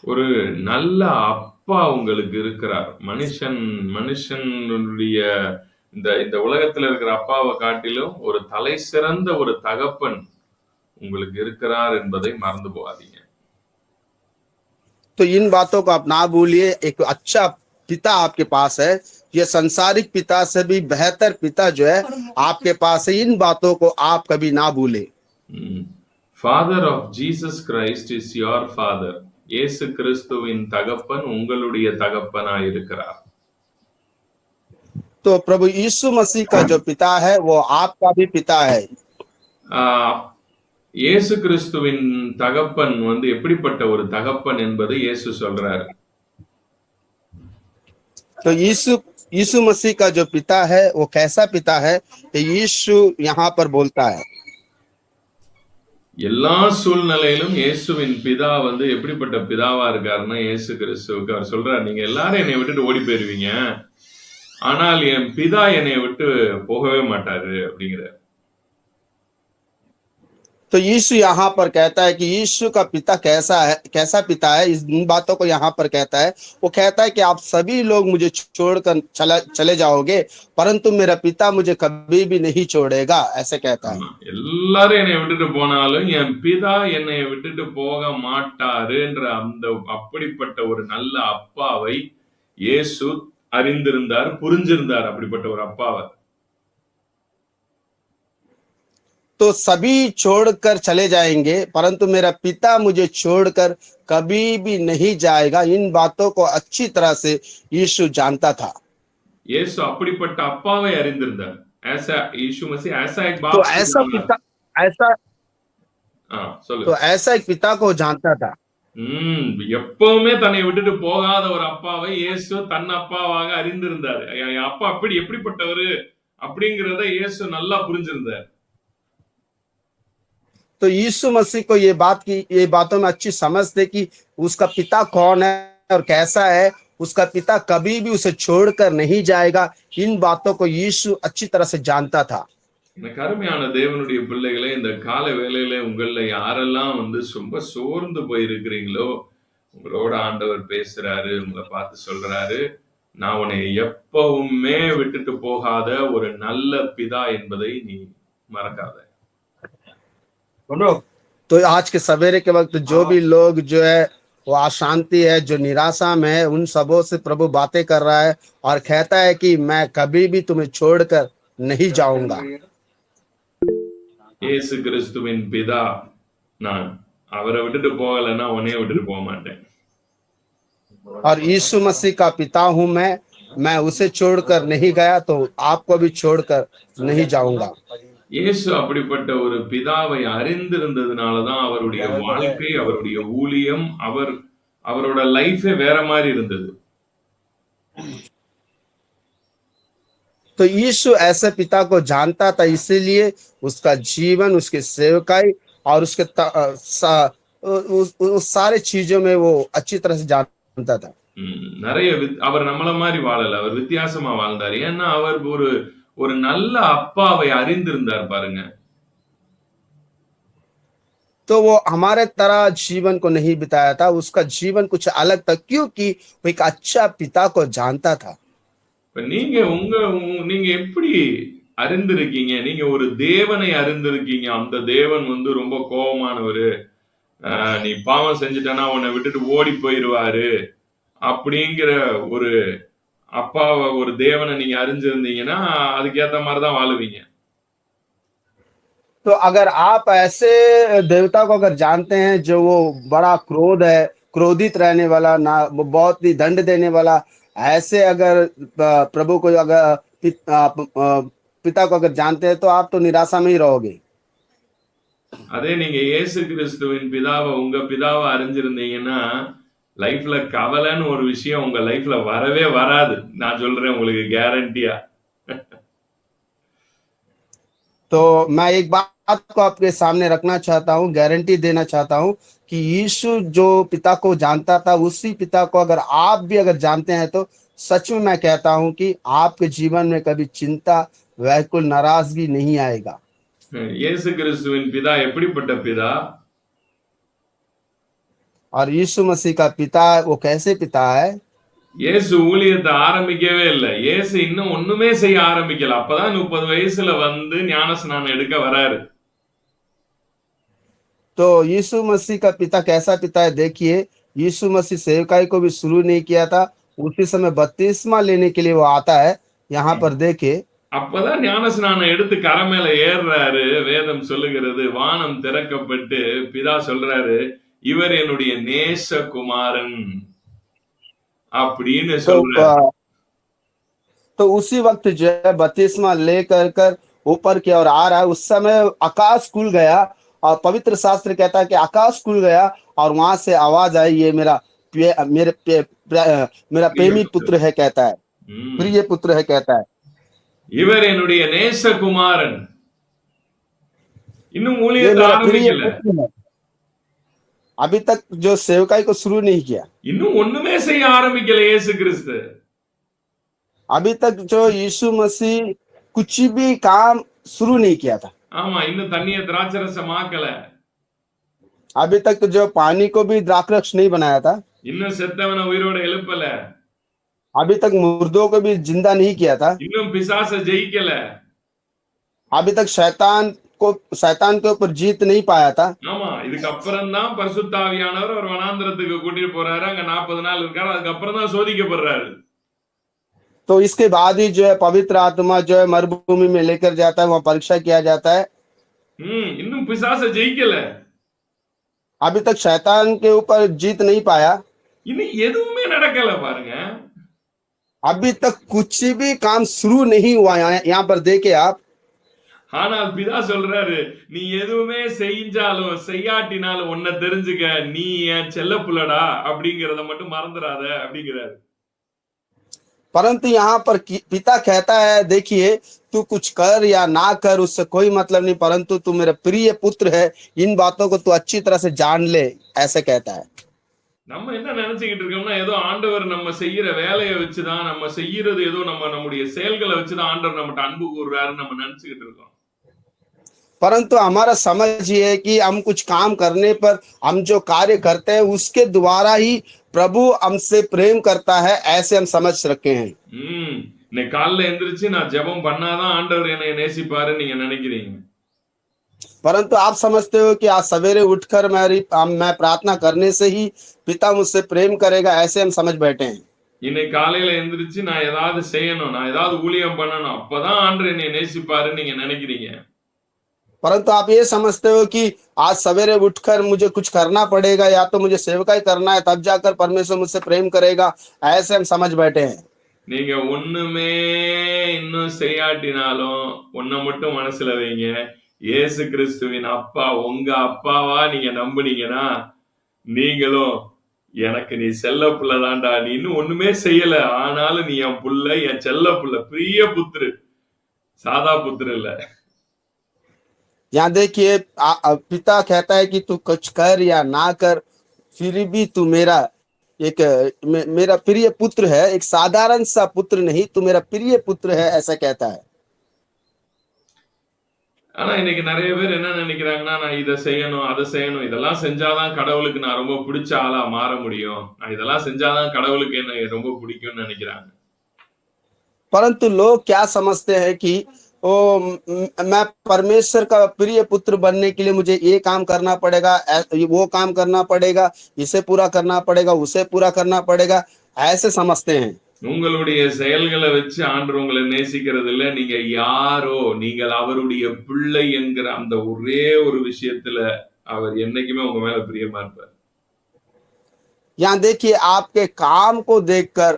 ஒரு நல்ல அப்பா உங்களுக்கு இருக்கிறார். மனுஷனுடைய இந்த இந்த உலகத்துல இருக்கிற அப்பாவ காட்டிலும் ஒரு தலை சிறந்த ஒரு தகப்பன் உங்களுக்கு இருக்கிறார் என்பதை மறந்து போகாதீங்க. तो इन बातों को आप ना भूलिए, एक अच्छा पिता आपके पास है। ये संसारिक पिता से भी बेहतर पिता जो है आपके पास है। इन बातों को आप कभी ना भूलें। Father of Jesus Christ is your father. இயேசு கிறிஸ்துவின் தகப்பன் உங்களுடைய தகப்பனாய் இருக்கிறார். तो प्रभु यीशु मसीह का जो पिता है वो आपका भी पिता है। ஆஹ், இயேசு கிறிஸ்துவின் தகப்பன் வந்து எப்படிப்பட்ட ஒரு தகப்பன் என்பதை இயேசு சொல்றாரு. तो यीशु यीशु मसीह का जो पिता है वो कैसा पिता है, तो यीशु यहाँ पर बोलता है। எல்லா சூழ்நிலையிலும் இயேசுவின் பிதா வந்து எப்படிப்பட்ட பிதாவா இருக்காருன்னா, இயேசு கிறிஸ்துவுக்கு அவர் சொல்றாரு, நீங்க எல்லாரும் என்னை விட்டுட்டு ஓடி போயிருவீங்க, ஆனால் என் பிதா என்னை விட்டு போகவே மாட்டாரு அப்படிங்கிறார். तो यीशु यहाँ पर कहता है कि यीशु का पिता कैसा पिता है, इन बातों को यहाँ पर कहता है। वो कहता है कि आप सभी लोग मुझे छोड़कर चले जाओगे, परंतु मेरा पिता मुझे कभी भी नहीं छोड़ेगा, ऐसे कहता है। எல்லாரும் என்னை விட்டுட்டு போனாலும் என் பிதா என்னை விட்டுட்டு போக மாட்டாருன்ற அந்த அப்படிப்பட்ட ஒரு நல்ல அப்பாவை இயேசு அறிந்திருந்தார், புரிஞ்சிருந்தார் அப்படிப்பட்ட ஒரு அப்பாவை. तो सभी छोड़कर चले जाएंगे, परंतु मेरा पिता मुझे छोड़कर कभी भी नहीं जाएगा। इन बातों को अच्छी तरह से यीशु जानता था। இயேசு அப்படிப்பட்ட அப்பாவை அறிந்திருந்தார். यीशु मसीह ऐसा एक बाप तो को ऐसा जाना. पिता ऐसा சொல்லுங்க. तो ऐसा एक पिता को जानता था। எப்பவுமே தன்னை விட்டுட்டு போகாத ஒரு அப்பாவை இயேசு தன் அப்பாவாக அறிந்திருந்தார். என் அப்பா அப்படி எப்படிப்பட்டவரு அப்படிங்கிறத இயேசு நல்லா புரிஞ்சிருந்தார். तो यीशु मसीह को ये बातों में अच्छी समझ थे कि उसका पिता कौन है और कैसा है। उसका पिता कभी भी उसे छोड़कर नहीं जाएगा। इन बातों को यीशु अच्छी तरह से जानता था। எனக்கு அருமையான தேவனுடைய பிள்ளைகளே, இந்த கால வேளையில உங்கள யாரெல்லாம் வந்து ரொம்ப சோர்ந்து போயிருக்கிறீங்களோ, உங்களோட ஆண்டவர் பேசுறாரு, உங்களை பார்த்து சொல்றாரு, நான் உன்னை எப்பவுமே விட்டுட்டு போகாத ஒரு நல்ல பிதா என்பதை நீ மறக்காத. तो आज के सवेरे के वक्त जो भी लोग जो है वो अशांति है, जो निराशा में है, उन सबों से प्रभु बातें कर रहा है और कहता है कि मैं कभी भी तुम्हें छोड़कर नहीं जाऊंगा। இயேசு கிறிஸ்துவின் பிதா நான். அவரை விட்டுட்டு போகலைன்னா உன்னைய விட்டுட்டு போக மாட்டேன். और यीशु मसीह का पिता हूं मैं उसे छोड़कर नहीं गया तो आपको भी छोड़कर नहीं जाऊंगा। இயேசு அப்படிப்பட்ட ஒரு பிதாவை அறிந்திருந்ததுனாலதான் அவருடைய வாழ்க்கை, அவருடைய ஊழியம், அவரோட லைஃபே வேற மாதிரி இருந்தது. तो यीशु ऐसे पिता को जानता था, इसीलिए उसका जीवन, उसकी सेवकाई और उसके उस सारे चीजों में वो अच्छी तरह से जानता था। நிறைய அவர் நம்மள மாதிரி வாழல, அவர் வித்தியாசமா வாழ்ந்தார். ஏன்னா அவர் ஒரு நல்ல அப்பாவை அறிந்திருந்தார் பாருங்க. तो वो हमारे तरह जीवन को नहीं बिताया था, उसका जीवन कुछ अलग था, क्योंकि वो एक अच्छा पिता को जानता था। நீங்க எப்படி அறிந்திருக்கீங்க? நீங்க ஒரு தேவனை அறிந்திருக்கீங்க. அந்த தேவன் வந்து ரொம்ப கோபமானவரு, நீ பாவம் செஞ்சுட்டனா உன்னை விட்டுட்டு ஓடி போயிருவாரு அப்படிங்கிற ஒரு அப்பாவை, ஒரு தேவனை நீங்க அறிஞ்சிருந்தீங்கன்னா அதுக்கேத்த மாதிரிதான் வாழுவீங்க. तो अगर आप ऐसे देवता को अगर जानते हैं जो वो बड़ा क्रोधित रहने वाला, ना वो बहुत ही दंड देने वाला, ऐसे अगर प्रभु को अगर पिता को अगर जानते हैं तो आप तो निराशा में ही रहोगे। அதே நீங்க இயேசு கிறிஸ்துவின் பிதாவை, உங்க பிதாவை அறிஞ்சிருந்தீங்கன்னா லைஃப்ல கவலைன்னு ஒரு விஷயம் உங்க லைஃப்ல வரவே வராது. நான் சொல்றேன் உங்களுக்கு கேரண்டியா. तो मैं एक बात को आपके सामने रखना चाहता हूँ, गारंटी देना चाहता हूँ कि यीशु जो पिता को जानता था, उसी पिता को अगर आप भी अगर जानते हैं तो सच में मैं कहता हूँ कि आपके जीवन में कभी चिंता, व्याकुल, नाराजगी नहीं आएगा। இயேசு கிறிஸ்துவின் பிதா எப்படிப்பட்ட பிதா? और यीशु मसीह का पिता वो कैसे पिता है? இயேசு ஊழியத்தை ஆரம்பிக்கவே இல்லை. இயேசு இன்னும் ஒண்ணுமே செய்ய ஆரம்பிக்கல. அப்பதான் 30 வயசுல வந்து ஞானஸ்நானம் எடுக்க வராரு. तो यीशु मसीह का पिता कैसा पिता है? देखिए, यीशु मसीह सेवकाई को भी शुरू नहीं किया था। उसी समय बपतिस्मा लेने के लिए वो आता है। यहाँ पर देखिए, அப்பதான் ஞானஸ்நானம் எடுத்து கரை மேல ஏறுறாரு. வேதம் சொல்லுகிறது, வானம் திறக்கப்பட்டு பிதா சொல்றாரு, இவர் என்னுடைய நேசகுமாரன் அப்படின்னு तो சொல்றாரு. तो उसी वक्त जो है बपतिस्मा लेकर कर ऊपर की ओर आ रहा है। उस समय आकाश खुल गया और पवित्र शास्त्र कहता है कि आकाश खुल गया और वहां से आवाज आई, ये मेरा प्रेमी पुत्र है कहता है, ம். प्रिय पुत्र है कहता है। இவர் என்னுடைய நேசகுமாரன். இன்னும் ये ஊழியத்தை मेरा प्रिय ஆரம்பிக்கல. पुत्र है। अभी तक जो सेवकाई को शुरू नहीं किया, இன்னும் ஒண்ணுமே செய்ய ஆரம்பிக்கல இயேசு கிறிஸ்து. अभी तक जो यीशु मसीह कुछ भी काम शुरू नहीं किया था। ஆமா, இன்னும் தண்ணியை திராட்சரசம் ஆக்கல. अभी तक तो जो पानी को भी द्राक्षरस नहीं बनाया था। இன்னும் செத்தவனை उயிரோட எழுப்பல. अभी तक मुर्दों को भी जिंदा नहीं किया था। இன்னும் பிசாசை ஜெயிக்கல. अभी तक शैतान के ऊपर जीत नहीं पाया था। ஆமா, இதுக்கப்புறம் தான் பரிசுத்த ஆவியானவர் ஒரு வனாந்திரத்துக்கு கூட்டிட்டு போறாரு. அங்க 40 நாள் இருக்காரு. அதுக்கப்புறம் தான் சோதிக்கப்படுறாரு. तो इसके बाद ही जो है पवित्र आत्मा जो है मरुभूमि में लेकर जाता है, वहां परीक्षा किया जाता है। இன்னும் பிசாசை ஜெயிக்கல. अभी तक शैतान के ऊपर जीत नहीं पाया। இன்னும் எதுவுமே நடக்கல பாருங்க. अभी तक कुछ भी काम शुरू नहीं हुआ। यहाँ पर देखे आप, ஆனால் பிதா சொல்றாரு, நீ எதுவுமே செஞ்சாலும் செய்யாட்டினாலும் ஒன்ன தெரிஞ்சுக்க, நீ என் செல்ல புள்ளடா அப்படிங்கறத மட்டும் மறந்துடாத அப்படிங்கிறாரு. परंतु यहाँ पर पिता कहता है, देखिए तू कुछ कर या ना कर उससे कोई मतलब नहीं, परंतु तू मेरा प्रिय पुत्र है, इन बातों को तू अच्छी तरह से जान ले, ऐसे कहता है। நம்ம என்ன நினைச்சுக்கிட்டு இருக்கோம்னா, ஏதோ ஆண்டவர் நம்ம செய்யற வேலையை வச்சுதான், நம்ம செய்யறது ஏதோ நம்முடைய செயல்களை வச்சுதான் ஆண்டவர் நம்மகிட்ட அன்பு கூறுறாருன்னு நம்ம நினைச்சுக்கிட்டு இருக்கோம். परंतु हमारा समझ ये है कि हम कुछ काम करने पर, हम जो कार्य करते हैं उसके द्वारा ही प्रभु हमसे प्रेम करता है, ऐसे हम समझ रखे हैं। இன்னைக்கு காலைல எந்திரிச்சு நான் ஜெபம் பண்ணாதான் ஆண்டவர் என்னை நேசிப்பாரு நீங்க நினைக்கிறீங்க. परंतु आप समझते हो कि आज सवेरे उठकर मैं प्रार्थना करने से ही पिता मुझसे प्रेम करेगा, ऐसे हम समझ बैठे हैं। இன்னைக்கு காலையில எந்திரிச்சு நான் ஏதாவது செய்யணும், நான் ஏதாவது ஊழியம் பண்ணணும், அப்பதான் ஆண்டவர் என்னை நேசிப்பாருன்னு நீங்க நினைக்கிறீங்க. परंतु आप ये समझते हो कि आज सवेरे उठकर मुझे कुछ करना पड़ेगा, या तो मुझे सेवकाई करना है, तब जाकर परमेश्वर मुझसे प्रेम करेगा, ऐसे हम समझ बैठे हैं। நீங்க ஒண்ணுமே இன்னும் செய்யாட்டினாலும் ஒன்ன மட்டும் மனசுல வைங்க, இயேசு கிறிஸ்துவின் அப்பா உங்க அப்பாவா நீங்க நம்புனீங்கன்னா, நீங்களும் எனக்கு நீ செல்ல புள்ளதான்டா, நீ இன்னும் ஒண்ணுமே செய்யல, ஆனாலும் நீ என் புள்ள, என் செல்ல புள்ள, பிரிய புத்திரு, சாதா புத்திரு இல்ல. यहाँ देखिए पिता कहता है कि तू कुछ कर या ना कर, फिर भी तू मेरा प्रिय पुत्र है, एक साधारण सा पुत्र नहीं, तू मेरा प्रिय पुत्र है, ऐसा कहता है। ஆனா இன்னைக்கு நிறைய பேர் என்ன நினைக்கிறாங்கன்னா, நான் இதை செய்யணும் அதை செய்யணும், இதெல்லாம் செஞ்சாதான் கடவுளுக்கு நான் ரொம்ப பிடிச்ச ஆளா மாற முடியும், நான் இதெல்லாம் செஞ்சாதான் கடவுளுக்கு என்ன ரொம்ப பிடிக்கும்னு நினைக்கிறாங்க. परंतु लोग क्या समझते हैं कि मैं परमेश्वर का प्रिय पुत्र बनने के लिए मुझे ये काम करना पड़ेगा, वो काम करना पड़ेगा, इसे पूरा करना पड़ेगा, उसे पूरा करना पड़ेगा, ऐसे समझते हैं। உங்களுடைய செயல்களை வச்சு ஆண்டவர் உங்களை நேசிக்கிறது இல்ல, நீங்க யாரோ, நீங்கள் அவருடைய பிள்ளை என்கிற அந்த ஒரே ஒரு விஷயத்துல அவர் என்னைக்குமே உங்க மேல பிரியமா இருப்பார். यहाँ देखिए आपके काम को देखकर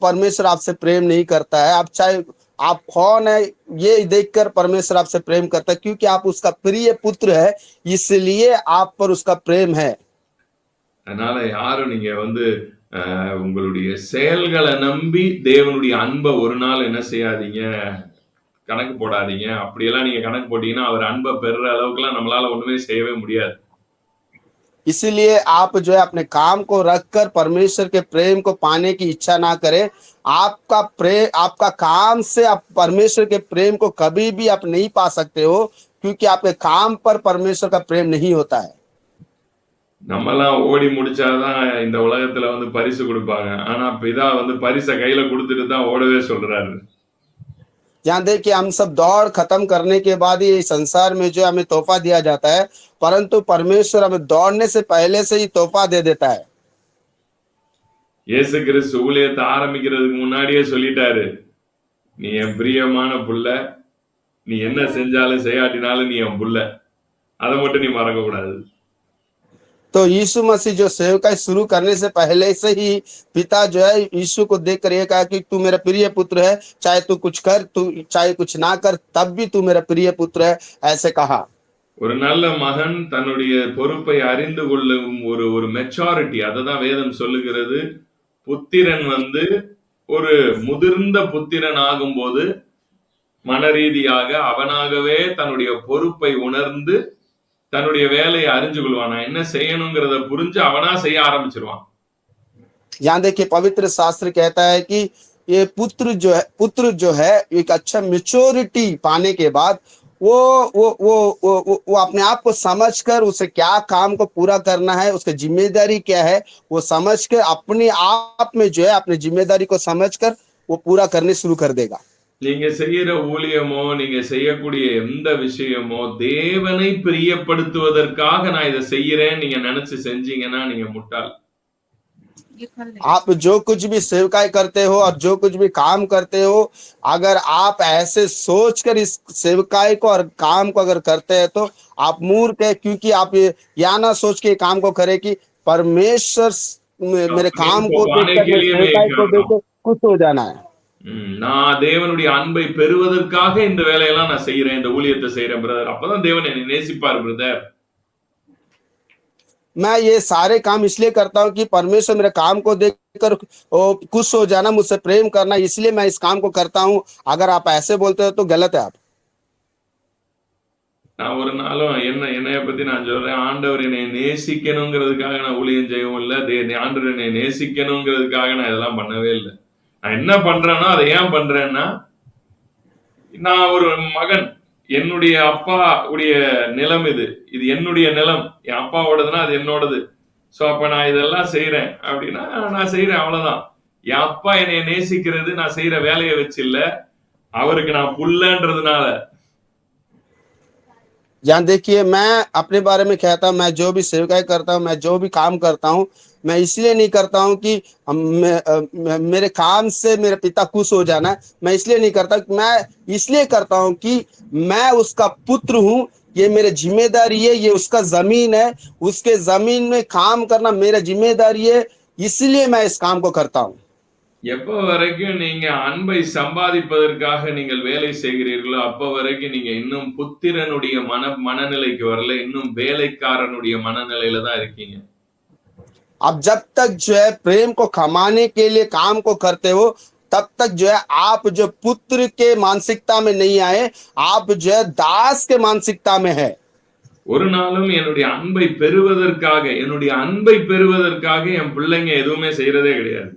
परमेश्वर आपसे प्रेम नहीं करता है। आप चाहे आप कौन है ये देखकर परमेश्वर आपसे प्रेम करता है, क्योंकि आप उसका प्रिय पुत्र है, इसलिए आप पर उसका प्रेम है। அதனால யாரும் நீங்க உங்களுடைய செயல்களை நம்பி தேவனுடைய அன்பை ஒரு நாள் என்ன செய்யாதீங்க, கணக்கு போடாதீங்க. அப்படியெல்லாம் நீங்க கணக்கு போட்டீங்கன்னா அவர் அன்பை பெறுற அளவுக்குலாம் நம்மளால ஒண்ணுமே செய்யவே முடியாது. इसीलिए आप जो है अपने काम को रखकर परमेश्वर के प्रेम को पाने की इच्छा ना करें। आपका काम से आप परमेश्वर के प्रेम को कभी भी आप नहीं पा सकते हो, क्योंकि आपके काम पर परमेश्वर का प्रेम नहीं होता है। நம்மலாம் ஓடி முடிச்சாதான் இந்த உலகத்துல வந்து பரிசு கொடுப்பாங்க. ஆனா பிதா வந்து பரிசை கையில கொடுத்துட்டு தான் ஓடவே சொல்றாரு. यहाँ देखिए हम सब दौड़ खत्म करने के बाद ही इस संसार में जो हमें तोहफा दिया जाता है, परंतु परमेश्वर हमें दौड़ने से पहले से ही तोहफा दे देता है। இயேசு கிறிஸ்து ஊழியத்தை ஆரம்பிக்கிறதுக்கு முன்னாடியே சொல்லிட்டாரு, நீ என் பிரியமான புள்ள, நீ என்ன செஞ்சாலும் செய்யாட்டினாலும் நீ என் புள்ள, அதை மட்டும் நீ மறக்க கூடாது. तो यीशु मसीह जो सेवकाई शुरू करने से पहले से ही पिता जो है यीशु को देख कर ये कहा कि तू मेरा प्रिय पुत्र है, चाहे तू कुछ कर, तू चाहे कुछ ना कर, तब भी तू मेरा प्रिय पुत्र है, ऐसे कहा। ஒரு நல்ல மகன் தன்னுடைய பொறுப்பை அறிந்து கொள்ளும் ஒரு ஒரு மெச்சாரிட்டி, அததான் வேதம் சொல்லுகிறது. புத்திரன் வந்து ஒரு முதிர்ந்த புத்திரன் ஆகும்போது மனரீதியாக அவனாகவே தன்னுடைய பொறுப்பை உணர்ந்து தன்னுடைய வேலையை அறிஞ்சு கொள்வான். நான் என்ன செய்யணுங்கிறத புரிஞ்சு அவனா செய்ய ஆரம்பிச்சிருவான். यहाँ देखिए पवित्र शास्त्र कहता है कि ये पुत्र जो है एक अच्छा मेच्योरिटी पाने के बाद वो अपने आप को समझकर उसे क्या काम को पूरा करना है, उसकी जिम्मेदारी क्या है, वो समझ कर अपने आप में जो है अपनी जिम्मेदारी को समझकर वो पूरा करने शुरू कर देगा। நீங்க செய்யற ஊழியமோ நீங்க செய்யக்கூடிய எந்த விஷயமோ தேவனை பிரியப்படுத்துவதற்காக நான் இதை செய்யறேன் நீங்க நினைச்சு செஞ்சீங்கன்னா நீங்க முட்டாள். आप जो कुछ भी सेवकाई करते हो और जो कुछ भी काम करते हो, अगर आप ऐसे सोचकर इस सेवकाई को और काम को अगर करते हैं तो आप मूर्ख है, क्योंकि आप ये या ना सोच के काम को करें कि परमेश्वर मेरे काम को पाने देखकर के लिए मैं सेवकाई को कर रहा हूं. देखकर खुश हो जाना है। நான் தேவனுடைய அன்பை பெறுவதற்காக இந்த வேலையெல்லாம் நான் செய்யறேன், இந்த ஊழியத்தை செய்யறேன் பிரதர். அப்பதான் தேவன் என்னை நேசிப்பார் பிரதர். मैं ये सारे काम इसलिए करता हूँ कि परमेश्वर मेरे काम को देखकर खुश हो जाना, मुझसे प्रेम करना, इसलिए मैं इस काम को करता हूँ। अगर आप ऐसे बोलते हो तो गलत है आप। நான் ஒரு நாளும் என்னைய பத்தி நான் சொல்றேன், ஆண்டவர் என்னை நேசிக்கணுங்கிறதுக்காக நான் ஊழியம் செய்யவும் இல்லை, ஆண்டவர் என்னை நேசிக்கணுங்கிறதுக்காக நான் இதெல்லாம் பண்ணவே இல்லை. நான் என்ன பண்றேன்னா அதை ஏன் பண்றேன்னா, நான் ஒரு மகன், என்னுடைய அப்பா உடைய நிலம் இது என்னுடைய நிலம், என் அப்பாவோடதுன்னா அது என்னோடது. சோ அப்ப நான் இதெல்லாம் செய்யறேன் அப்படின்னா நான் செய்யறேன், அவ்வளவுதான். என் அப்பா என்னை நேசிக்கிறது நான் செய்யற வேலையை வச்சு இல்ல, அவருக்கு நான் புள்ளன்றதுனால. यहाँ देखिए मैं अपने बारे में कहता हूँ, मैं जो भी सेवकाई करता हूँ, मैं जो भी काम करता हूँ, मैं इसलिए नहीं करता हूँ कि मेरे काम से मेरे पिता खुश हो जाना है। मैं इसलिए नहीं करता, मैं इसलिए करता हूँ कि मैं उसका पुत्र हूँ, ये मेरी जिम्मेदारी है, ये उसका जमीन है, उसके जमीन में काम करना मेरा जिम्मेदारी है, इसलिए मैं इस काम को करता हूँ। எப்ப வரைக்கும் நீங்க அன்பை சம்பாதிப்பதற்காக நீங்கள் வேலை செய்கிறீர்களோ அப்ப வரைக்கும் நீங்க இன்னும் புத்திரனுடைய மனநிலைக்கு வரல, இன்னும் வேலைக்காரனுடைய மனநிலையில தான் இருக்கீங்க. अब जब तक जो है प्रेम को कमाने के लिए काम को करते हो, तब तक जो है आप जो पुत्र के मानसिकता में नहीं आए, आप जो है दास के मानसिकता में है। ஒரு நாளும் என்னுடைய அன்பை பெறுவதற்காக என் பிள்ளைங்க எதுவுமே செய்யறதே கிடையாது.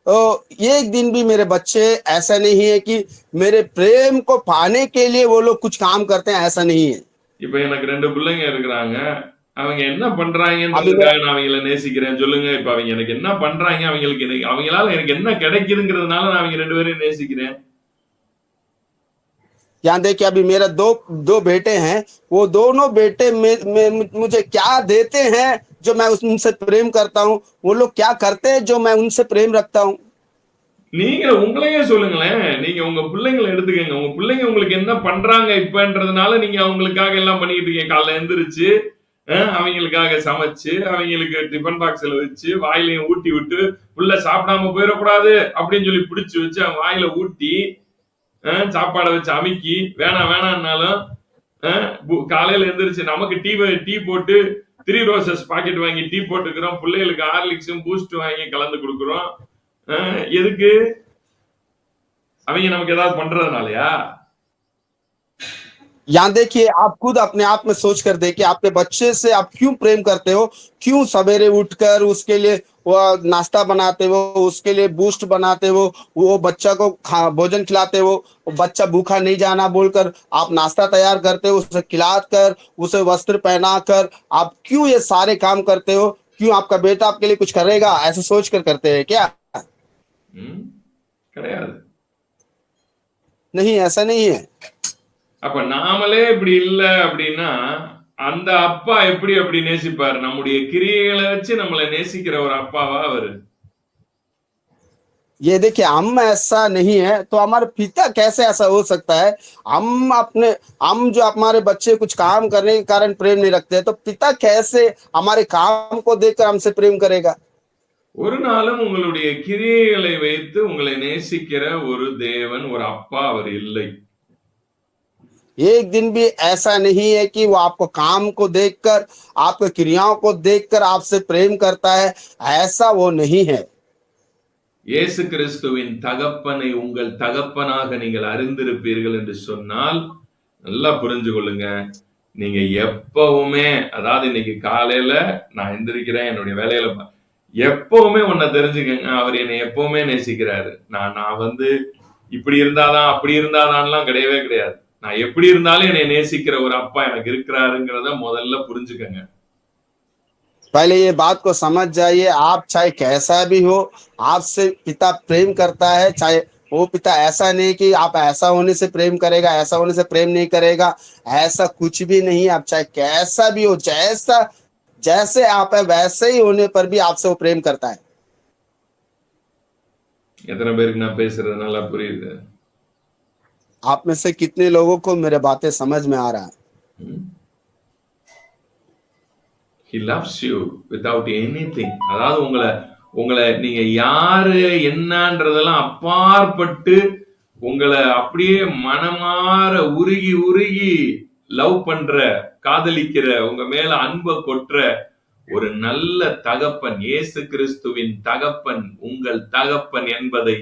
तो एक दिन भी मेरे बच्चे ऐसा नहीं है कि मेरे प्रेम को पाने के लिए वो लोग कुछ काम करते हैं, ऐसा नहीं है। இப்ப எனக்கு 2 பிள்ளைங்க இருக்கிறாங்க, அவங்க என்ன பண்றாங்கன்றதுக்காக நான் அவங்களை நேசிக்கிறேன் சொல்லுங்க. இப்ப அவங்க எனக்கு என்ன பண்றாங்க, அவங்களால எனக்கு என்ன கிடைக்குதுங்கிறதுனால நான் அவங்க 2 பேரையும் நேசிக்கிறேன். यहाँ देखिए अभी मेरा दो बेटे हैं, वो दोनों बेटे मुझे क्या देते हैं जो मैं उनसे प्रेम करता हूँ, वो लोग क्या करते हैं जो मैं उनसे प्रेम रखता हूँ। நீங்க உங்களையே சொல்லுங்களேன், நீங்க உங்க பிள்ளைங்களை எடுத்துக்கங்க. உங்க பிள்ளைங்க உங்களுக்கு என்ன பண்றாங்க இப்பன்றதுனால நீங்க அவங்களுக்காக எல்லாம் பண்ணிட்டு இருக்கீங்க. காலைல எந்திரிச்சு அவங்களுக்காக சமைச்சு, அவங்களுக்கு டிஃபன் பாக்ஸ்ல வச்சு, வாயிலையும் ஊட்டி விட்டு, புள்ள சாப்பிடாம போயிடக்கூடாது அப்படின்னு சொல்லி பிடிச்சு வச்சு அவன் வாயில ஊட்டி சாப்பாடை வச்சு அமுக்கி வேணாம்னாலும் காலையில எந்திரிச்சு நமக்கு டீ போட்டு 3 ரோசஸ் பாக்கெட் வாங்கி டீ போட்டுக்கிறோம், பிள்ளைகளுக்கு ஹார்லிக்ஸும் பூஸ்ட் வாங்கி கலந்து கொடுக்குறோம். எதுக்கு? அவங்க நமக்கு ஏதாவது பண்றதுனாலயா? यहाँ देखिए, आप खुद अपने आप में सोच कर देखिए, आपके बच्चे से आप क्यों प्रेम करते हो? क्यों सवेरे उठकर उसके लिए वो नाश्ता बनाते हो, उसके लिए बूस्ट बनाते हो, वो बच्चा को भोजन खिलाते हो, वो बच्चा भूखा नहीं जाना बोलकर आप नाश्ता तैयार करते हो, उसे खिला कर, उसे वस्त्र पहना कर, आप क्यों ये सारे काम करते हो? क्यों आपका बेटा आपके लिए कुछ करेगा ऐसे सोच कर करते हैं क्या? ம்? கிடையாது. नहीं, ऐसा नहीं है। அப்ப நாமளே இப்படி இல்ல அப்படின்னா, அந்த அப்பா எப்படி அப்படி நேசிப்பாரு? நம்முடைய கிரியைகள வச்சு நம்மள நேசிக்கிற ஒரு அப்பாவா அவரு? ये देखिए, हम ऐसा नहीं है तो हमारे पिता कैसे ऐसा हो सकता है? हम जो हमारे बच्चे कुछ काम करने के कारण प्रेम नहीं रखते हैं, तो पिता कैसे हमारे काम को देखकर हमसे प्रेम करेगा? ஒரு நாளும் உங்களுடைய கிரியைகளை வைத்து உங்களை நேசிக்கிற ஒரு தேவன், ஒரு அப்பா அவர் இல்லை. एक दिन भी ऐसा नहीं है कि वो आपको काम को देखकर, आपकी क्रियाओं को देखकर आपसे प्रेम करता है, ऐसा वो नहीं है। இயேசு கிறிஸ்துவின் தகப்பனை உங்கள் தகப்பனாக நீங்கள் அறிந்திருப்பீர்கள் என்று சொன்னால், நல்லா புரிஞ்சு கொள்ளுங்க. நீங்க எப்பவுமே அதாவது இன்னைக்கு காலையில நான் எந்திரிக்கிறேன், என்னுடைய வேலையில எப்பவுமே ஒண்ண தெரிஞ்சுக்கங்க. அவர் என்னை எப்பவுமே நேசிக்கிறாரு. நான் நான் வந்து இப்படி இருந்தாதான், அப்படி இருந்தாதான்லாம் கிடையவே கிடையாது. நான் எப்படி இருந்தாலும் என்னை நேசிக்கிற ஒரு அப்பா எனக்கு இருக்கிறாருங்கிறத முதல்ல புரிஞ்சுக்கங்க. पहले ये बात को समझ जाइए, आप चाहे कैसा भी हो, आपसे पिता प्रेम करता है। चाहे वो पिता ऐसा नहीं कि आप ऐसा होने से प्रेम करेगा, ऐसा होने से प्रेम नहीं करेगा, ऐसा कुछ भी नहीं। आप चाहे कैसा भी हो, जैसा जैसे आप है वैसे ही होने पर भी आपसे वो प्रेम करता है। எத்தனை பேருக்கு நான் பேசுறது நல்லா புரியுது? आप में से कितने लोगों को मेरे बातें समझ में आ रहा है? ம். He loves you without anything. அதாவது உங்கள நீங்க யாரு என்னன்றதெல்லாம் அப்பாற்பட்டு உங்கள அப்படியே மனமாற உருகி உருகி லவ் பண்ற, காதலிக்கிற, உங்க மேல அன்ப கொட்டுற ஒரு நல்ல தகப்பன், இயேசு கிறிஸ்துவின் தகப்பன், உங்கள் தகப்பன் என்பதை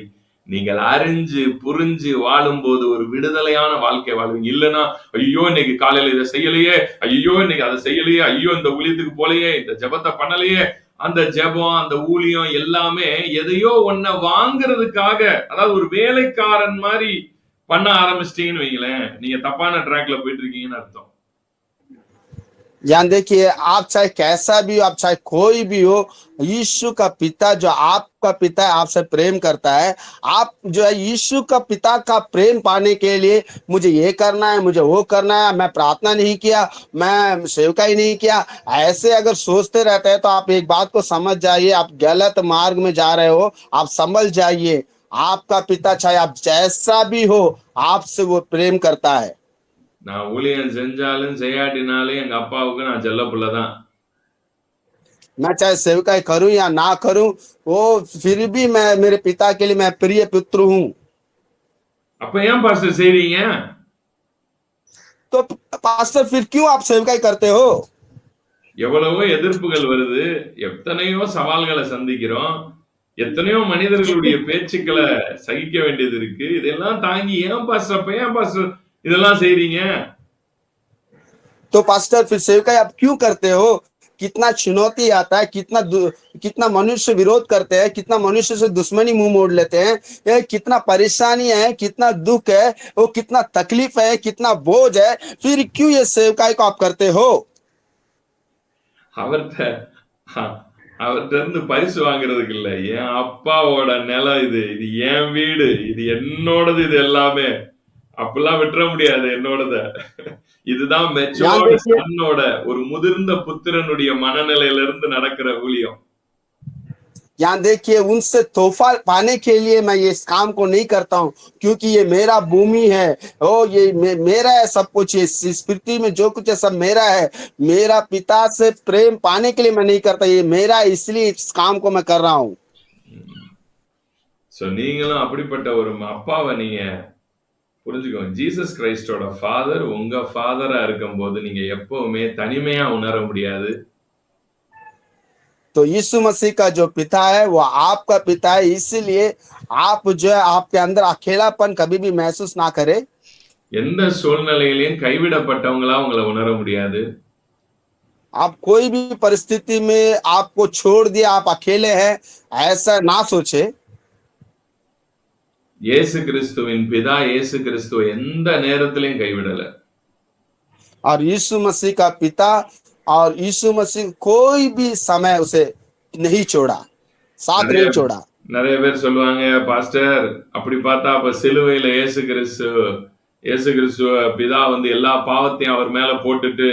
நீங்கள் அறிஞ்சு புரிஞ்சு வாழும்போது ஒரு விடுதலையான வாழ்க்கை வாழ்வீங்க. இல்லைன்னா ஐயோ இன்னைக்கு காலையில இதை செய்யலையே, ஐயோ இன்னைக்கு அதை செய்யலையே, ஐயோ இந்த ஊழியத்துக்கு போலையே, இந்த ஜெபத்தை பண்ணலையே, அந்த ஜெபம் அந்த ஊழியம் எல்லாமே எதையோ ஒன்ன வாங்குறதுக்காக, அதாவது ஒரு வேலைக்காரன் மாதிரி பண்ண ஆரம்பிச்சிட்டீங்கன்னு வைங்களேன், நீங்க தப்பான ட்ராக்ல போயிட்டு இருக்கீங்கன்னு அர்த்தம். ध्यान देखिए, आप चाहे कैसा भी हो, आप चाहे कोई भी हो, यीशु का पिता जो आपका पिता है आपसे प्रेम करता है। आप जो है यीशु का पिता का प्रेम पाने के लिए मुझे ये करना है, मुझे वो करना है, मैं प्रार्थना नहीं किया, मैं सेवकाई नहीं किया, ऐसे अगर सोचते रहते हैं तो आप एक बात को समझ जाइए, आप गलत मार्ग में जा रहे हो। आप समझ जाइए, आपका पिता चाहे आप जैसा भी हो, आपसे वो प्रेम करता है। நான் ஊழியம் செஞ்சாலும் செய்யாட்டினாலும் எங்க அப்பாவுக்கு நான் செல்ல பிள்ளைதான். मैं चाहे सेवकाई करूं या ना करूं, वो फिर भी मैं मेरे पिता के लिए मैं प्रिय पुत्र हूं। அப்ப ஏன் பாஸ்டர் செய்றீங்க? तो पास्टर फिर क्यों आप सेवकाई करते हो? எவ்வளவோ எதிர்ப்புகள் வருது, எத்தனையோ சவால்களை சந்திக்கிறோம், எத்தனையோ மனிதர்களுடைய பேச்சுக்களை சகிக்க வேண்டியது இருக்கு. இதெல்லாம் தாங்கி ஏன் பாஸ்டர் அப்ப ஏன் பாஸ்டர் இதெல்லாம் செய்றீங்க? तो पास्टर फिर सेवकाई आप क्यों करते हो? कितना चुनौती आता है, कितना मनुष्य विरोध करते हैं, कितना मनुष्य से दुश्मनी मुंह मोड़ लेते हैं, ये कितना परेशानी है, कितना दुख है, वो कितना तकलीफ है, कितना बोझ है, फिर क्यों ये सेवकाई को आप करते हो? அவர்ட்ட அவர்ட்ட இருந்து பரிசு வாங்குறதுக்கு இல்ல, என் அப்பாவோட நிலம் இது, இது என் வீடு, இது என்னோடது, இது எல்லாமே அப்படிலாம் விட்டுற முடியாது என்னோடத. இதுதான் மெச்சோர்டு சன்னோட ஒரு முதிர்ந்த புத்திரனுடைய மனநிலையில இருந்து நடக்கிற ஊழியம். यहाँ देखिए, उनसे तोहफा पाने के लिए मैं ये इस काम को नहीं करता हूँ, क्योंकि ये मेरा भूमि है। ओ ये मेरा है सब कुछ, इस पृथ्वी में जो कुछ है सब मेरा है। मेरा पिता से प्रेम पाने के लिए मैं नहीं करता, ये मेरा है, इसलिए इस काम को मैं कर रहा हूँ। சோ நீங்களும் அப்படிப்பட்ட ஒரு அப்பாவை நீங்க புரிஞ்சுக்கோங்க. ஜீசஸ் கிரைஸ்டோட ஃபாதர் உங்க ஃபாதரா இருக்கும்போது நீங்க எப்பவுமே தனிமையா உணர முடியாது. तो यीशु मसीह का जो पिता है वो आपका पिता है, इसीलिए आप जो है आपके अंदर अकेलापन कभी भी महसूस ना करें। எந்த சூழ்நிலையிலையும் கைவிடப்பட்டவங்களா உங்களை உணர முடியாது. आप कोई भी परिस्थिति में आपको छोड़ दिया, आप अकेले हैं, ऐसा ना सोचे। இயேசு கிறிஸ்துவின் பிதா இயேசு கிறிஸ்துவை எந்த நேரத்திலையும் கைவிடல. और यीशु मसीह का पिता और यीशु मसीह कोई भी समय उसे नहीं छोड़ा, साथ நிறைய नहीं छोड़ा। நிறைய பேர் சொல்லுவாங்க, பாஸ்டர் அப்படி பார்த்தா அப்ப சிலுவையில இயேசு கிறிஸ்துவ பிதா வந்து எல்லா பாவத்தையும் அவர் மேல போட்டுட்டு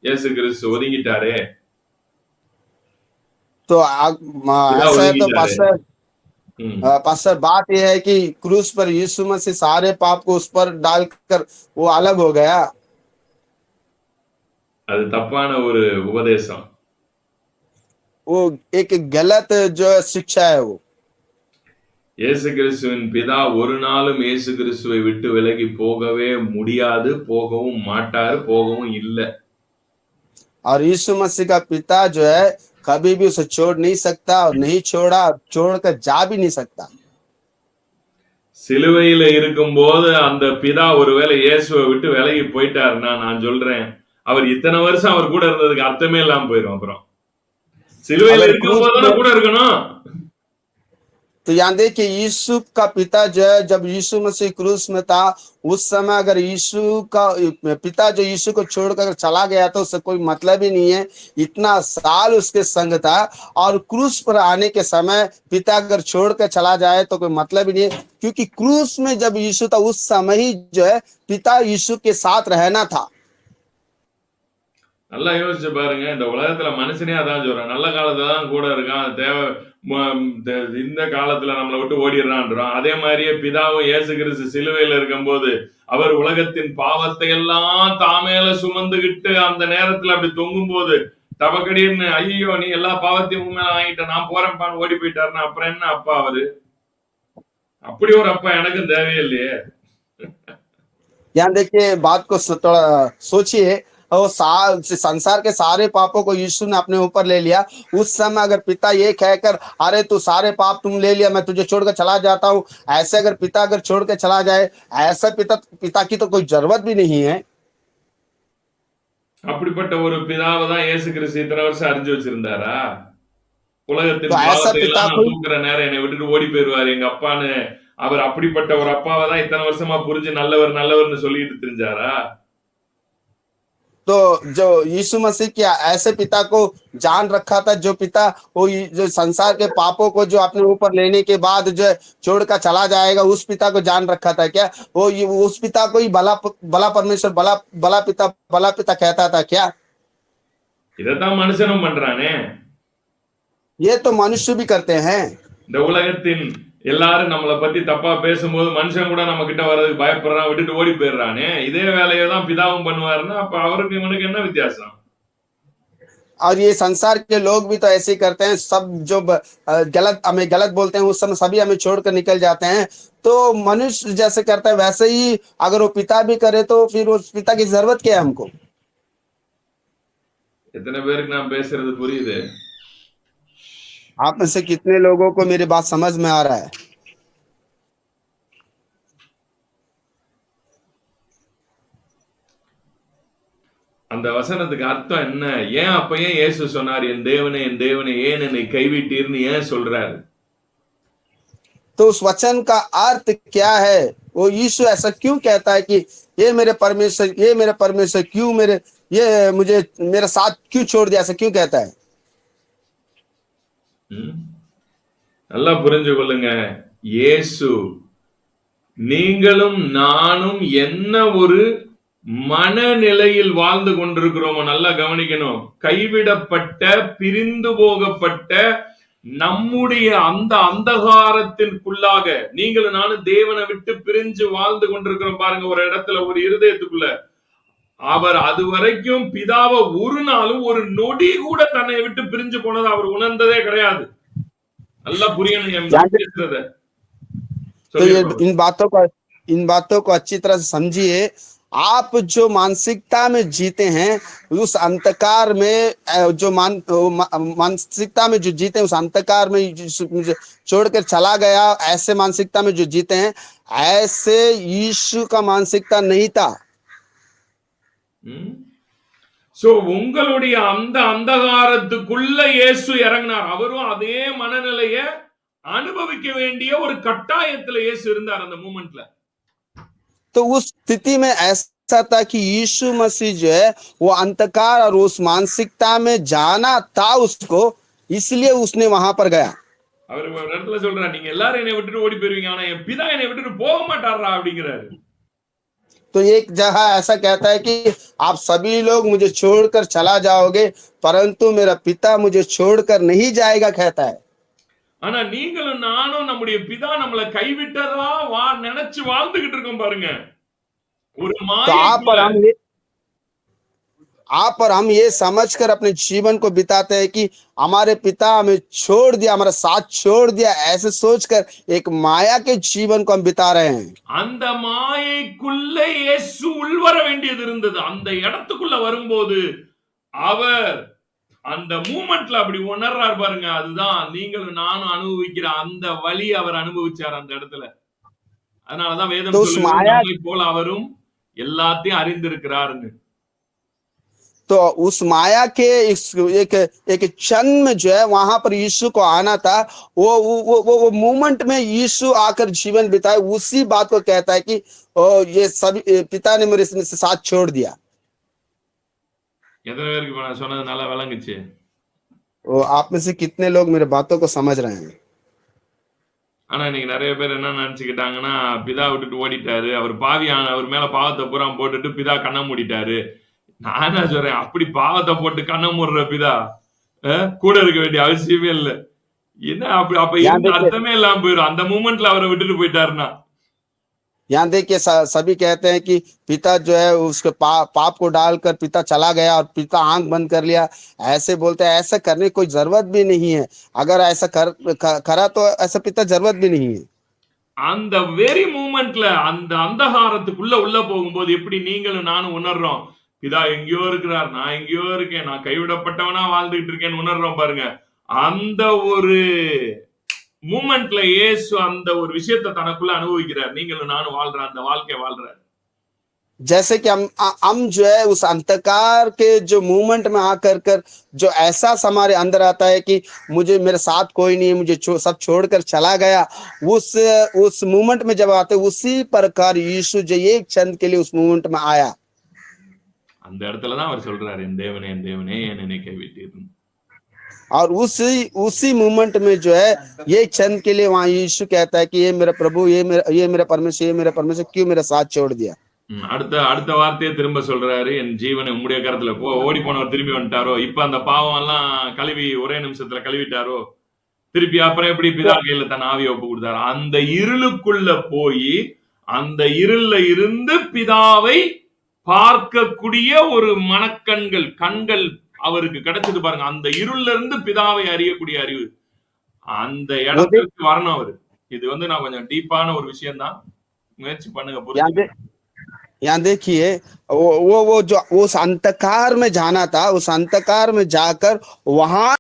இயேசு கிறிஸ்து ஒதுங்கிட்டாரே, तो பிதா ऐसा है तो ஒதுங்கிட்டாரே. ம். पास्टर बात यह है कि क्रूस पर यीशु मसीह सारे पाप को उस पर डालकर वो अलग हो गया। அது தப்பான ஒரு உபதேசம். वो एक गलत जो शिक्षा है वो। இயேசு கிறிஸ்துவின் பிதா ஒரு நாளும் இயேசு கிறிஸ்துவை விட்டு விலகி போகவே முடியாது, போகவும் மாட்டாரு, போகவும் இல்ல. और यीशु मसीह का पिता जो है कभी भी उसे छोड़ नहीं सकता और नहीं छोड़ा, छोड़कर जा भी नहीं सकता। சிலுவையில இருக்கும்போது அந்த பிதா ஒருவேளை இயேசுவை விட்டு விலகி போயிட்டாருன்னா நான் சொல்றேன், அவர் இத்தனை வருஷம் அவர் கூட இருந்ததுக்கு அர்த்தமே இல்லாம போயிரும். அப்புறம் சிலுவையில अगर இருக்கும் क्रूस போதுதானே में, கூட இருக்கணும். तो याद देखिए यीशु का पिता जो है, जब यीशु मसीह क्रूस में था उस समय अगर यीशु का पिता जो यीशु को छोड़कर अगर चला गया तो उससे कोई मतलब ही नहीं है। इतना साल उसके संग था और क्रूस पर आने के समय पिता अगर छोड़कर चला जाए तो कोई मतलब ही नहीं है, क्योंकि क्रूस में जब यीशु था उस समय ही जो है पिता यीशु के साथ रहना था। நல்லா யோசிச்சு பாருங்க, இந்த உலகத்துல மனுஷனே அதான் சொல்றான், நல்ல காலத்துல தான் கூட இருக்கான், இந்த காலத்துல நம்மளை விட்டு ஓடிடுறான்றோம். அதே மாதிரியே பிதாவும் இயேசு கிறிஸ்து சிலுவையில இருக்கும்போது அவர் உலகத்தின் பாவத்தை எல்லாம் தாமேல சுமந்துகிட்டு அந்த நேரத்துல அப்படி தொங்கும் போது தபக்கடின்னு ஐயோ நீ எல்லா பாவத்தையும் உண்மை வாங்கிட்ட நான் போறேன்பான்னு ஓடி போயிட்டாருன்னா அப்புறம் என்ன அப்பா அவரு? அப்படி ஒரு அப்பா எனக்கும் தேவையில்லையே. यहाँ देखिए बात को थोड़ा सोचिए, और संसार के सारे पापों को यीशु ने अपने ऊपर ले लिया। उस समय अगर पिता ये कहकर अरे तू सारे पाप तुम ले लिया, मैं तुझे छोड़कर चला जाता हूँ, ऐसे अगर पिता अगर छोड़ के चला जाए, ऐसा पिता की तो कोई जरूरत भी नहीं है। அப்படிப்பட்ட ஒரு பிதாவை தான் இயேசு கிறிஸ்து இத்தனை வருஷம் அறிஞ்சு வச்சிருந்தாரா? உலகத்தின் तो ऐसा பாவத்தை पिता எல்லாம் நான் कोई, தூக்குற நேரம் என்னை விட்டுட்டு ஓடி போயிருவாரு எங்க அப்பான்னு அவர் அப்படிப்பட்ட ஒரு அப்பாவை தான் இத்தனை வருஷமா புரிஞ்சு நல்லவர் நல்லவர்னு சொல்லிட்டு தெரிஞ்சாரா? तो जो यीशु मसीह के ऐसे पिता को जान रखा था, जो पिता वो जो संसार के पापों को जो अपने ऊपर लेने के बाद जो छोड़कर चला जाएगा, उस पिता को जान रखा था क्या? वो उस पिता को ही भला परमेश्वर, भला पिता कहता था क्या? இதைத்தான் மனுஷனும் பண்றானே. ये तो मनुष्य भी करते हैं। இந்த உலகத்தின் எல்லாரும் நம்மளை பத்தி தப்பா பேசும்போது மனுஷன் கூட நம்ம கிட்ட வர்றதுக்கு பயப்படுறான், விட்டுட்டு ஓடி போயிடுறானே. இதே வேலையை தான் பிதாவும் பண்ணுவாருன்னா அப்ப அவருக்கு இவனுக்கு என்ன வித்தியாசம்? और ये संसार के लोग भी तो ऐसे ही करते हैं। सब जो हमें गलत बोलते हैं उस समय सभी हमें छोड़कर निकल जाते हैं। तो मनुष्य जैसे करता है वैसे ही अगर वो पिता भी करे तो फिर उस पिता की जरूरत क्या है हमको? எத்தனை பேருக்கு நான் பேசுறது புரியுது? आप में से कितने लोगों को मेरी बात समझ में आ रहा है? அந்த வசனத்துக்கு அர்த்தம் என்ன? ஏன் அப்ப ஏன் இயேசு சொன்னார் என் தேவனே ஏன் என்னை கைவிட்டீர்னு ஏன் சொல்றாரு? तो उस वचन का अर्थ क्या है? वो यीशु ऐसा क्यों कहता है कि ये मेरे परमेश्वर क्यों ये मुझे मेरे साथ क्यों छोड़ दिया, ऐसा क्यों कहता है? நல்லா புரிஞ்சு கொள்ளுங்க. இயேசு நீங்களும் நானும் என்ன ஒரு மனநிலையில் வாழ்ந்து கொண்டிருக்கிறோமோ நல்லா கவனிக்கணும். கைவிடப்பட்ட பிரிந்து போகப்பட்ட நம்முடைய அந்த அந்தகாரத்திற்குள்ளாக நீங்களும் நானும் தேவனை விட்டு பிரிஞ்சு வாழ்ந்து கொண்டிருக்கிறோம் பாருங்க. ஒரு இடத்துல ஒரு இருதயத்துக்குள்ள அவர் அது வரைக்கும் பிதாவை ஒரு நாளும் ஒரு நொடி கூட தன்னை விட்டு பிரிஞ்சு போனது அவர் உணர்ந்ததே கிடையாது. நல்லா புரியணும் तो इन बातों को अच्छी तरह से समझिए। आप जो मानसिकता में जीते हैं उस अंधकार में जो मानसिकता में जो जीते हैं उस अंधकार में जो छोड़कर चला गया, ऐसे मानसिकता में जो जीते हैं, ऐसे यीशु का मानसिकता नहीं था। சோ உங்களுடைய அந்த அந்தகாரத்துக்குள்ள இயேசு இறங்கினார். அவரும் அதே மனநிலைய அனுபவிக்க வேண்டிய ஒரு கட்டாயத்துல இயேசு இருந்தார் அந்த மூமெண்ட்ல. तो उस स्थिति में ऐसा था कि यीशु मसीह जो है वो अंधकार और उस मानसिकता में जाना था उसको, इसलिए उसने वहां पर गया। அவர் ஒரு இடத்துல சொல்றாரு, நீங்க எல்லாரும் என்னை விட்டுட்டு ஓடி போயிருவீங்க, ஆனா என் பிதா என்னை விட்டுட்டு போக மாட்டாரா அப்படிங்கிறாரு. तो एक जगह ऐसा कहता है कि आप सभी लोग मुझे छोड़कर चला जाओगे, परंतु मेरा पिता मुझे छोड़कर नहीं जाएगा, कहता है। ஆனா நீங்களும் நானும் நம்முடைய பிதா நம்மளை கைவிட்டதா நினைச்சு வாழ்ந்துகிட்டு இருக்கோம் பாருங்க. ஒரு तो மாயைக்குள்ள. आप और हम ये समझकर अपने जीवन को बिताते हैं कि हमारे पिता हमें छोड़ दिया, हमारा साथ छोड़ दिया, ऐसे सोचकर एक माया के जीवन को हम बिता रहे हैं। அந்த மாயைக்குள்ள இயேசு உள்வர வேண்டியது இருந்தது. அந்த இடத்துக்குள்ள வரும்போது அவர் அந்த மூமெண்ட்ல அப்படி உணர்றாரு பாருங்க. அதுதான் நீங்களும் நானும் அனுபவிக்கிற அந்த வலி அவர் அனுபவிச்சார் அந்த இடத்துல. அதனாலதான் வேதம் तो उस சொல்லுது, माया நம்மை போல அவரும் எல்லாத்தையும் அறிந்திருக்கிறாருன்னு. तो उस माया के एक क्षण में जो है वहां पर यीशु को आना था, वो मूवमेंट में यीशु आकर जीवन बिताए, उसी बात को कहता है कि ये सभी पिता ने मेरे साथ छोड़ दिया। எத்தனை பேருக்கு இப்ப நான் சொன்னது நல்லா விளங்குச்சு? वो आप में से कितने लोग मेरे बातों को समझ रहे हैं? ஆனா இன்னைக்கு நிறைய பேர் என்ன நினைச்சுக்கிட்டாங்கன்னா, பிதா விட்டுட்டு ஓடிட்டாரு, அவர் பாவியான, அவர் மேல பாவத்தை பூரா போட்டுட்டு பிதா கண்ண மூடிட்டாரு. நான் என்ன சொல்றேன், அப்படி பாவத்தை போட்டு கண்ண மூடுற பிதா கூட இருக்க வேண்டிய அவசியமே இல்லை. என்ன அப்ப இருந்த அர்த்தமே இல்லாம போயிடும் அந்த மூமெண்ட்ல அவரை விட்டுட்டு போயிட்டாருன்னா. यहाँ देखिए सभी कहते हैं कि पिता जो है उसके पाप को डालकर पिता चला गया और पिता आंख बंद कर लिया, ऐसे बोलते हैं। ऐसा करने की कोई जरूरत भी नहीं है। अगर ऐसा करा तो ऐसा पिता जरूरत भी नहीं है। அந்த வெரி மூமெண்ட்ல அந்த அந்தகாரத்துக்குள்ள உள்ள போகும்போது எப்படி நீங்களும் நானும் உணர்றோம், பிதா எங்கேயோ இருக்கிறார், நான் எங்கேயோ இருக்கேன், நான் கைவிடப்பட்டவனா வாழ்ந்துட்டு இருக்கேன்னு உணர்றோம் பாருங்க. அந்த ஒரு மூமெண்ட்ல இயேசு அந்த ஒரு விஷயத்தை தனக்குள்ள அனுபவிக்கிறார். நீங்களும் நானும் வாழ்ற அந்த வாழ்க்கையை வாழ்றார். जैसे कि हम जो है उस अंधकार के जो मूवमेंट में आकर कर जो एहसास हमारे अंदर आता है कि मुझे मेरे साथ कोई नहीं है, मुझे सब छोड़कर चला गया, उस मूवमेंट में जब आते, उसी प्रकार यीशु जो एक क्षण के लिए उस मूवमेंट में आया। அந்த இடத்துல தான் அவர் சொல்றாரு, என் தேவனே என் தேவனே ஏன் என்னை கைவிட்டீர். और उसी मूवमेंट में जो है ये क्षण के लिए वहां यीशु कहता है कि ये मेरा प्रभु, ये मेरा परमेश्वर क्यों मेरा साथ छोड़ दिया। அடுத்த வார்த்தையை திரும்ப சொல்றாரு, என் ஜீவனை உம்முடைய கரத்துல ஓடி போனவர் திரும்பி வந்துட்டாரோ, இப்ப அந்த பாவம் எல்லாம் கழுவி ஒரே நிமிஷத்துல கழுவிட்டாரோ, திருப்பி அப்புறம் எப்படி பிதா கையில தன் ஆவியை ஒப்பு கொடுத்தாரு. அந்த இருளுக்குள்ள போய் அந்த இருள்ல இருந்து பிதாவை பார்க்கக்கூடிய ஒரு கண்கள் அவருக்கு கிடைச்சது பாருங்க. அந்த இருள்ல இருந்து பிதாவை அறியக்கூடிய அறிவு, அந்த இடத்துக்கு வரணும் அவரு. இது நான் கொஞ்சம் டீப்பான ஒரு விஷயம் தான், முயற்சி பண்ணுங்க புரிஞ்சுக்க. यहाँ देखिए वो जो उस अंधकार में जाना था, उस अंधकार में जाकर वहां